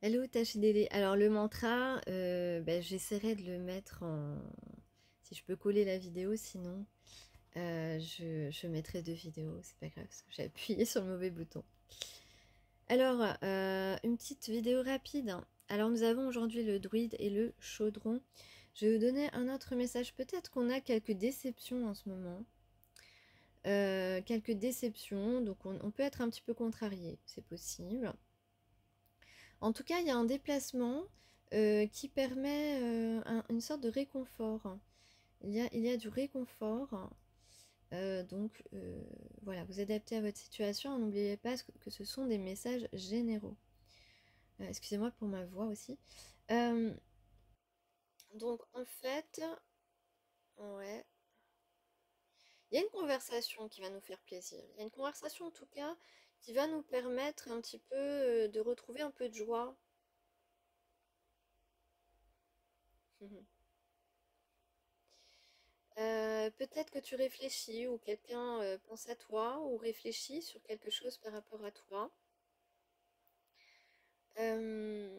Hello Tachidélé. Alors le mantra, j'essaierai de le mettre en... Si je peux coller la vidéo, sinon je mettrai deux vidéos, c'est pas grave, parce que j'ai appuyé sur le mauvais bouton. Alors, une petite vidéo rapide. Alors nous avons aujourd'hui le druide et le chaudron. Je vais vous donner un autre message. Peut-être qu'on a quelques déceptions en ce moment. Quelques déceptions, donc on peut être un petit peu contrarié, c'est possible. En tout cas, il y a un déplacement qui permet une sorte de réconfort. Il y a du réconfort. Donc voilà, vous adaptez à votre situation. N'oubliez pas que ce sont des messages généraux. Excusez-moi pour ma voix aussi. Euh, donc en fait, ouais, il y a une conversation qui va nous faire plaisir. Il y a une conversation en tout cas qui va nous permettre un petit peu de retrouver un peu de joie. Peut-être que tu réfléchis ou quelqu'un pense à toi ou réfléchit sur quelque chose par rapport à toi. Euh,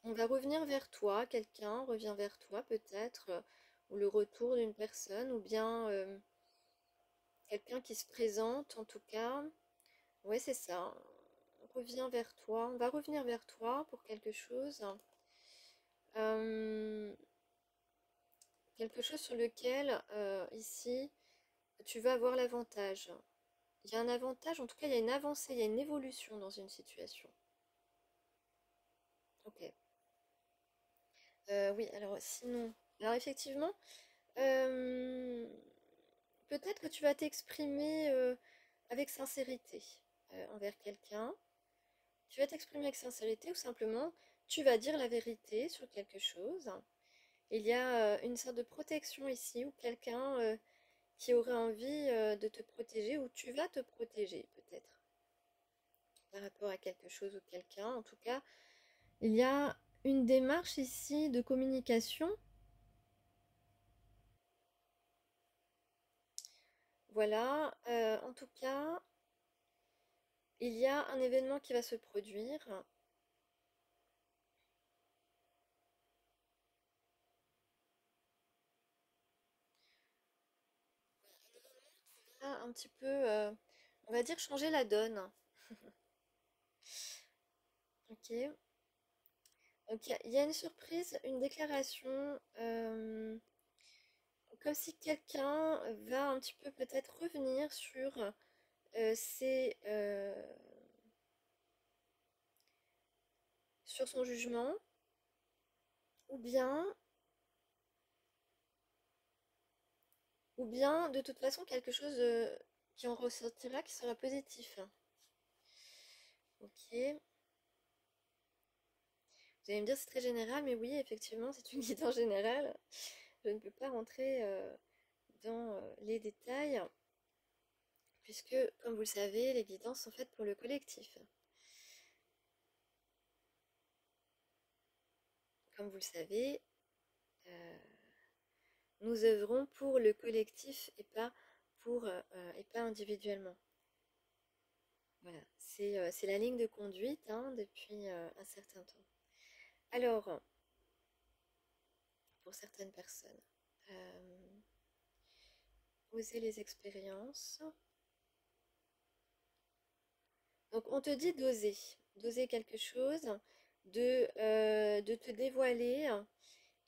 on va revenir vers toi, quelqu'un revient vers toi peut-être, ou le retour d'une personne, ou bien quelqu'un qui se présente en tout cas. Ouais, c'est ça. On revient vers toi, on va revenir vers toi pour quelque chose. Euh, Quelque chose sur lequel, ici, tu vas avoir l'avantage. Il y a un avantage, en tout cas, il y a une avancée, il y a une évolution dans une situation. Ok. Oui, alors sinon, alors effectivement, euh, peut-être que tu vas t'exprimer avec sincérité envers quelqu'un. Tu vas t'exprimer avec sincérité ou simplement tu vas dire la vérité sur quelque chose. Il y a une sorte de protection ici ou quelqu'un qui aurait envie de te protéger ou tu vas te protéger peut-être par rapport à quelque chose ou quelqu'un. En tout cas, il y a une démarche ici de communication. Voilà, en tout cas, il y a un événement qui va se produire. Ah, un petit peu, on va dire, changer la donne. Ok. Donc il y a une surprise, une déclaration, comme si quelqu'un va un petit peu peut-être revenir sur ses, sur son jugement, ou bien, ou bien de toute façon quelque chose qui en ressortira qui sera positif. Ok. Vous allez me dire c'est très général, mais oui, effectivement, c'est une guidance générale. Je ne peux pas rentrer dans les détails, puisque, comme vous le savez, les guidances sont faites pour le collectif. Comme vous le savez, euh, nous œuvrons pour le collectif et pas individuellement. Voilà, c'est la ligne de conduite hein, depuis un certain temps. Alors, pour certaines personnes, euh, oser les expériences. Donc, on te dit d'oser quelque chose, de te dévoiler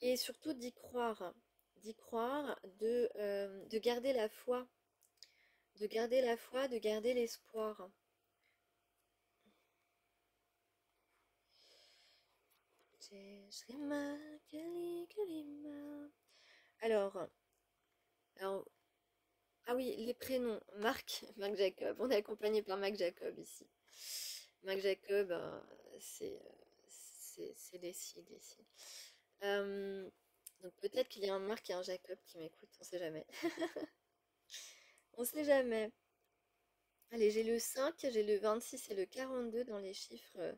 et surtout d'y croire, de garder la foi, de garder la foi, de garder l'espoir. Alors, alors, ah oui, les prénoms. Marc, Marc Jacob. On est accompagné par Marc Jacob ici. Marc Jacob, c'est décide ici. Euh, donc peut-être qu'il y a un Marc et un Jacob qui m'écoutent, on sait jamais. On sait jamais. Allez, j'ai le 5, j'ai le 26 et le 42 dans les chiffres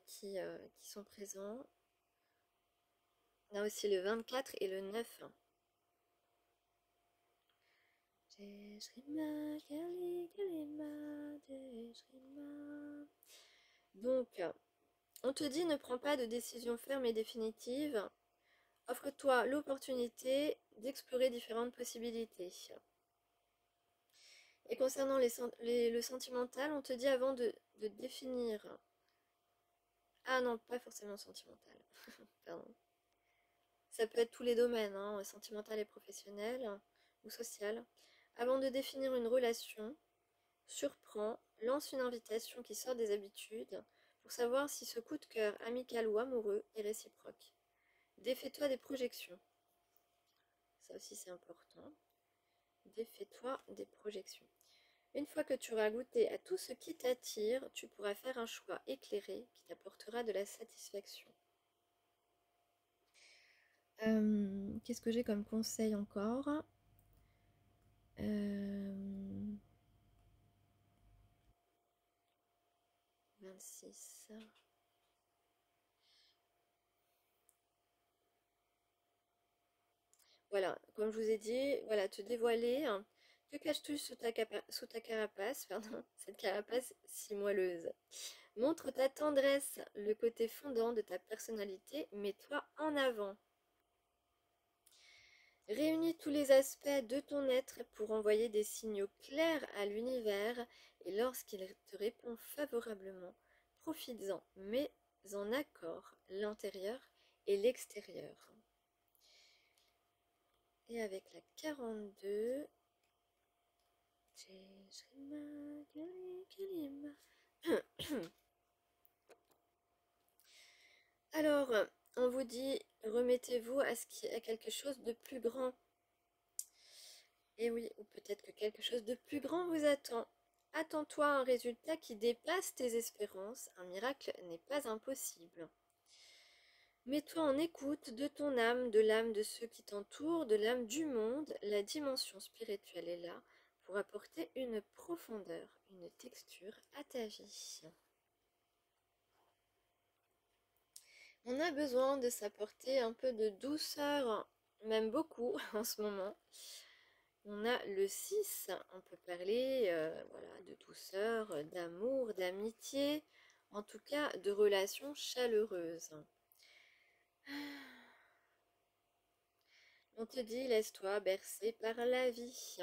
qui sont présents. On a aussi le 24 et le 9. Donc, on te dit ne prends pas de décision ferme et définitive. Offre-toi l'opportunité d'explorer différentes possibilités. Et concernant le sentimental, on te dit avant de définir. Ah non, pas forcément sentimental. Pardon. Ça peut être tous les domaines, hein, sentimental et professionnel ou social. Avant de définir une relation, surprends, lance une invitation qui sort des habitudes pour savoir si ce coup de cœur amical ou amoureux est réciproque. Défais-toi des projections. Ça aussi c'est important. Défais-toi des projections. Une fois que tu auras goûté à tout ce qui t'attire, tu pourras faire un choix éclairé qui t'apportera de la satisfaction. Qu'est-ce que j'ai comme conseil encore 26. Voilà, comme je vous ai dit, voilà, te dévoiler. Que caches-tu sous ta carapace, pardon, cette carapace si moelleuse? Montre ta tendresse, le côté fondant de ta personnalité, mets-toi en avant. Réunis tous les aspects de ton être pour envoyer des signaux clairs à l'univers et lorsqu'il te répond favorablement, profites-en, mets en accord l'intérieur et l'extérieur. Et avec la 42, alors, on vous dit, remettez-vous à quelque chose de plus grand. Et oui, ou peut-être que quelque chose de plus grand vous attend. Attends-toi à un résultat qui dépasse tes espérances. Un miracle n'est pas impossible. Mets-toi en écoute de ton âme, de l'âme de ceux qui t'entourent, de l'âme du monde. La dimension spirituelle est là pour apporter une profondeur, une texture à ta vie. On a besoin de s'apporter un peu de douceur, même beaucoup en ce moment. On a le 6, on peut parler voilà, de douceur, d'amour, d'amitié, en tout cas de relations chaleureuses. On te dit, laisse-toi bercer par la vie.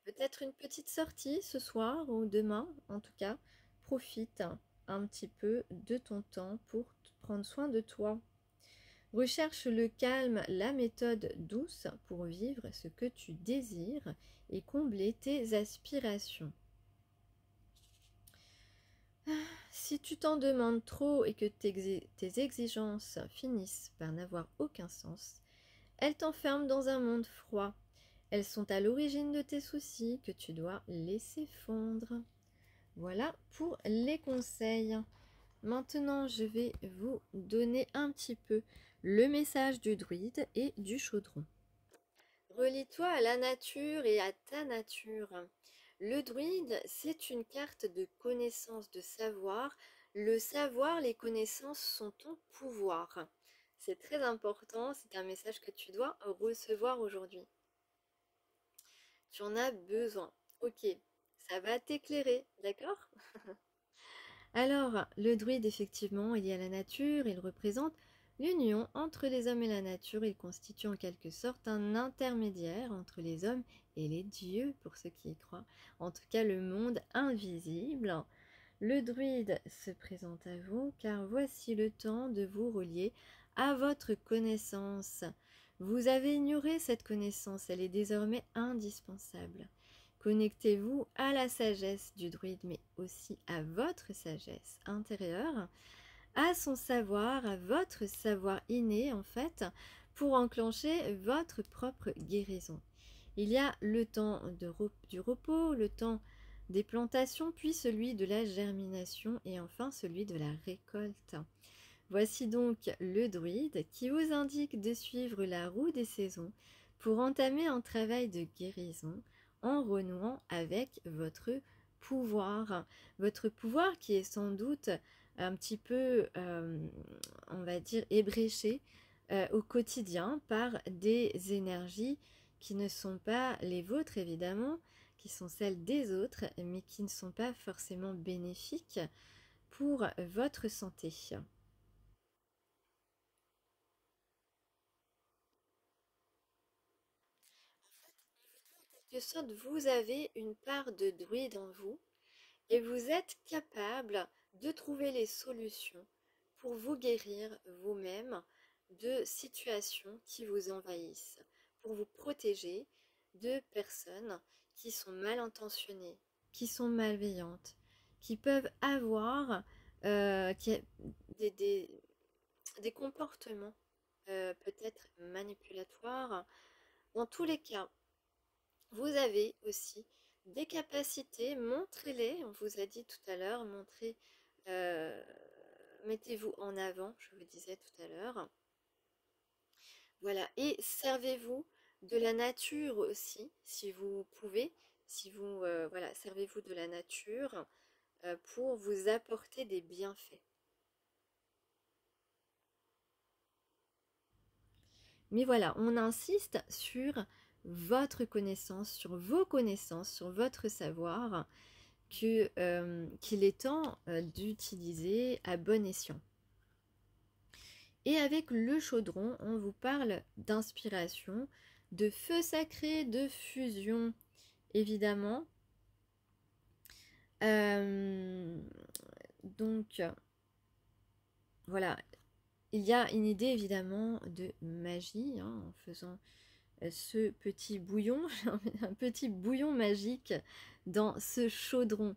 Peut-être une petite sortie ce soir ou demain, en tout cas. Profite un petit peu de ton temps pour prendre soin de toi. Recherche le calme, la méthode douce pour vivre ce que tu désires et combler tes aspirations. Si tu t'en demandes trop et que tes exigences finissent par n'avoir aucun sens, elles t'enferment dans un monde froid. Elles sont à l'origine de tes soucis que tu dois laisser fondre. Voilà pour les conseils. Maintenant, je vais vous donner un petit peu le message du druide et du chaudron. Relie-toi à la nature et à ta nature. Le druide, c'est une carte de connaissance, de savoir. Le savoir, les connaissances sont ton pouvoir. C'est très important, c'est un message que tu dois recevoir aujourd'hui. Tu en as besoin. Ok, ça va t'éclairer, d'accord? Alors, le druide, effectivement, il y a la nature, il représente l'union entre les hommes et la nature. Il constitue en quelque sorte un intermédiaire entre les hommes et les dieux, pour ceux qui y croient. En tout cas, le monde invisible. Le druide se présente à vous, car voici le temps de vous relier à votre connaissance. Vous avez ignoré cette connaissance, elle est désormais indispensable. Connectez-vous à la sagesse du druide, mais aussi à votre sagesse intérieure, à son savoir, à votre savoir inné en fait, pour enclencher votre propre guérison. Il y a le temps du repos, le temps des plantations, puis celui de la germination et enfin celui de la récolte. Voici donc le druide qui vous indique de suivre la roue des saisons pour entamer un travail de guérison en renouant avec votre pouvoir qui est sans doute un petit peu, on va dire, ébréché au quotidien par des énergies qui ne sont pas les vôtres évidemment, qui sont celles des autres, mais qui ne sont pas forcément bénéfiques pour votre santé. En quelque sorte, vous avez une part de druide en vous et vous êtes capable de trouver les solutions pour vous guérir vous-même de situations qui vous envahissent, pour vous protéger de personnes qui sont mal intentionnées, qui sont malveillantes, qui peuvent avoir des, des- des comportements peut-être manipulatoires. Dans tous les cas, vous avez aussi des capacités, montrez-les, on vous a dit tout à l'heure, euh, mettez-vous en avant, je vous disais tout à l'heure. Voilà, et servez-vous de la nature aussi, si vous pouvez, si vous, voilà, servez-vous de la nature pour vous apporter des bienfaits. Mais voilà, on insiste sur votre connaissance, sur vos connaissances, sur votre savoir, qu'il est temps d'utiliser à bon escient. Et avec le chaudron, on vous parle d'inspiration, de feu sacré, de fusion, évidemment. Donc, voilà, il y a une idée évidemment de magie hein, en faisant ce petit bouillon, un petit bouillon magique dans ce chaudron.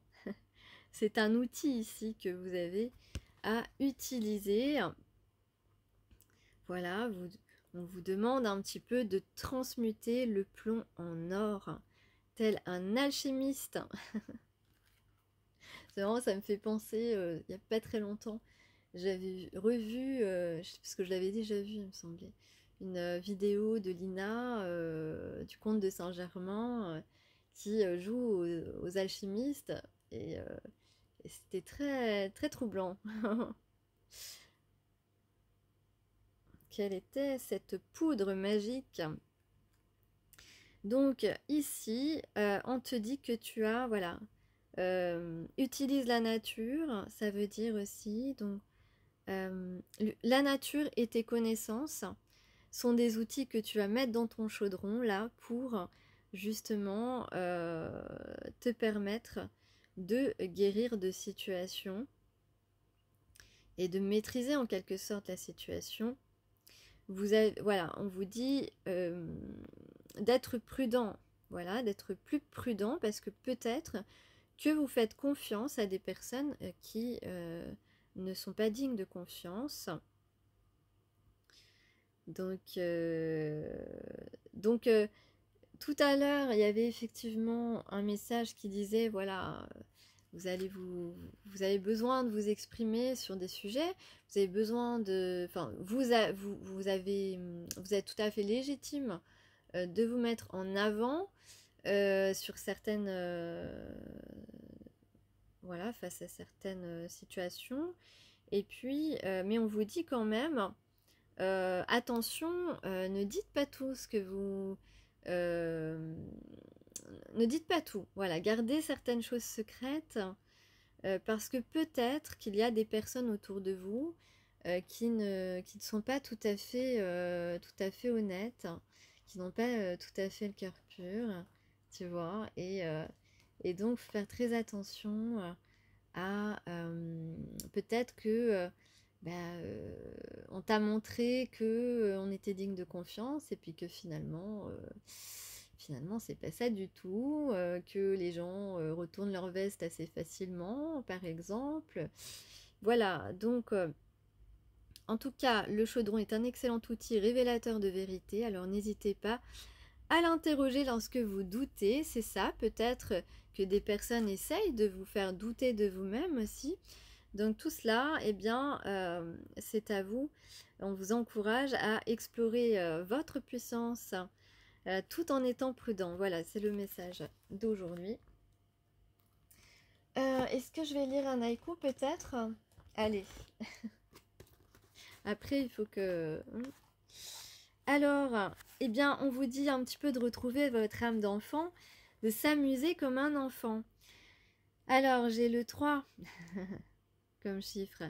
C'est un outil ici que vous avez à utiliser. Voilà, on vous demande un petit peu de transmuter le plomb en or, tel un alchimiste. C'est vraiment, ça me fait penser, il n'y a pas très longtemps, j'avais revu, parce que je l'avais déjà vu, il me semblait, une vidéo de Lina, du comte de Saint-Germain, qui joue aux alchimistes, et, et c'était très, très troublant. Quelle était cette poudre magique? Donc ici, on te dit que tu as, voilà, utilise la nature, ça veut dire aussi, donc la nature et tes connaissances sont des outils que tu vas mettre dans ton chaudron là pour justement te permettre de guérir de situations et de maîtriser en quelque sorte la situation. Voilà, on vous dit d'être prudent, voilà, d'être plus prudent parce que peut-être que vous faites confiance à des personnes qui ne sont pas dignes de confiance. Donc, tout à l'heure, il y avait effectivement un message qui disait, voilà, vous avez besoin de vous exprimer sur des sujets, vous avez besoin de, enfin, vous êtes tout à fait légitime de vous mettre en avant sur certaines, voilà, face à certaines situations. Et puis, mais on vous dit quand même, attention, ne dites pas tout ce que vous, euh, ne dites pas tout. Voilà, gardez certaines choses secrètes parce que peut-être qu'il y a des personnes autour de vous qui ne sont pas tout à fait honnêtes, qui n'ont pas tout à fait le cœur pur, tu vois, et donc faire très attention à peut-être que bah, on t'a montré que on était digne de confiance et puis que finalement c'est pas ça du tout, que les gens retournent leur veste assez facilement par exemple. Voilà, donc en tout cas le chaudron est un excellent outil révélateur de vérité, alors n'hésitez pas à l'interroger lorsque vous doutez, c'est ça, peut-être que des personnes essayent de vous faire douter de vous-même aussi. Donc tout cela, eh bien, c'est à vous. On vous encourage à explorer votre puissance tout en étant prudent. Voilà, c'est le message d'aujourd'hui. Est-ce que je vais lire un haïku peut-être? Allez. Après, il faut que... Alors, eh bien, on vous dit un petit peu de retrouver votre âme d'enfant, de s'amuser comme un enfant. Alors, j'ai le 3. comme chiffre.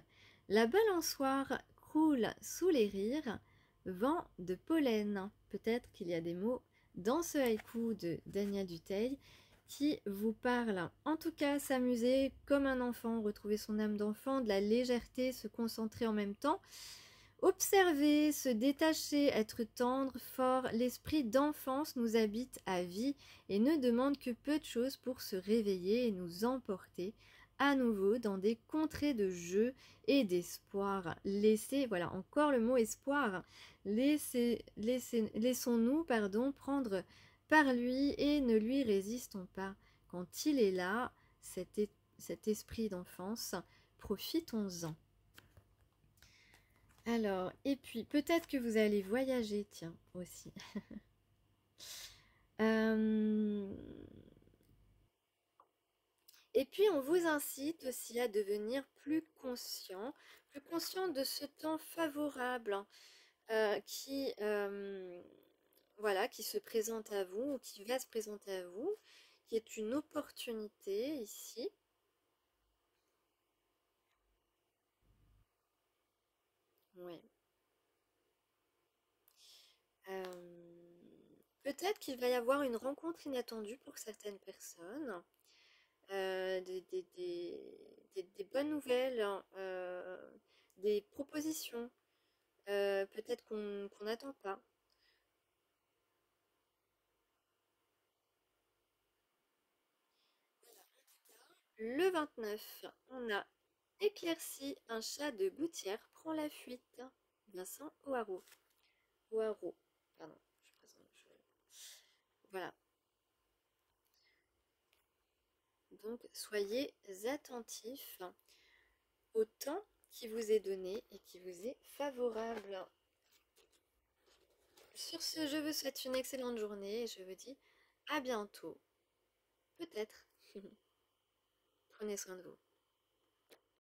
La balançoire croule sous les rires, vent de pollen. Peut-être qu'il y a des mots dans ce haïku de Daniel Dutheil qui vous parlent. En tout cas, s'amuser comme un enfant, retrouver son âme d'enfant, de la légèreté, se concentrer en même temps. Observer, se détacher, être tendre, fort, l'esprit d'enfance nous habite à vie et ne demande que peu de choses pour se réveiller et nous emporter à nouveau dans des contrées de jeu et d'espoir. Voilà encore le mot espoir. Laissons-nous, prendre par lui et ne lui résistons pas. Quand il est là, cet esprit d'enfance, profitons-en. Alors, et puis peut-être que vous allez voyager, tiens, aussi. Et puis on vous incite aussi à devenir plus conscient de ce temps favorable voilà, qui se présente à vous ou qui va se présenter à vous, qui est une opportunité ici. Ouais. Peut-être qu'il va y avoir une rencontre inattendue pour certaines personnes. Des bonnes nouvelles, hein, des propositions, peut-être qu'on n'attend pas. Le 29, on a éclairci un chat de Boutière prend la fuite. Vincent O'Haraud. O'Haraud, pardon. Voilà. Donc, soyez attentifs au temps qui vous est donné et qui vous est favorable. Sur ce, je vous souhaite une excellente journée et je vous dis à bientôt. Peut-être. Prenez soin de vous.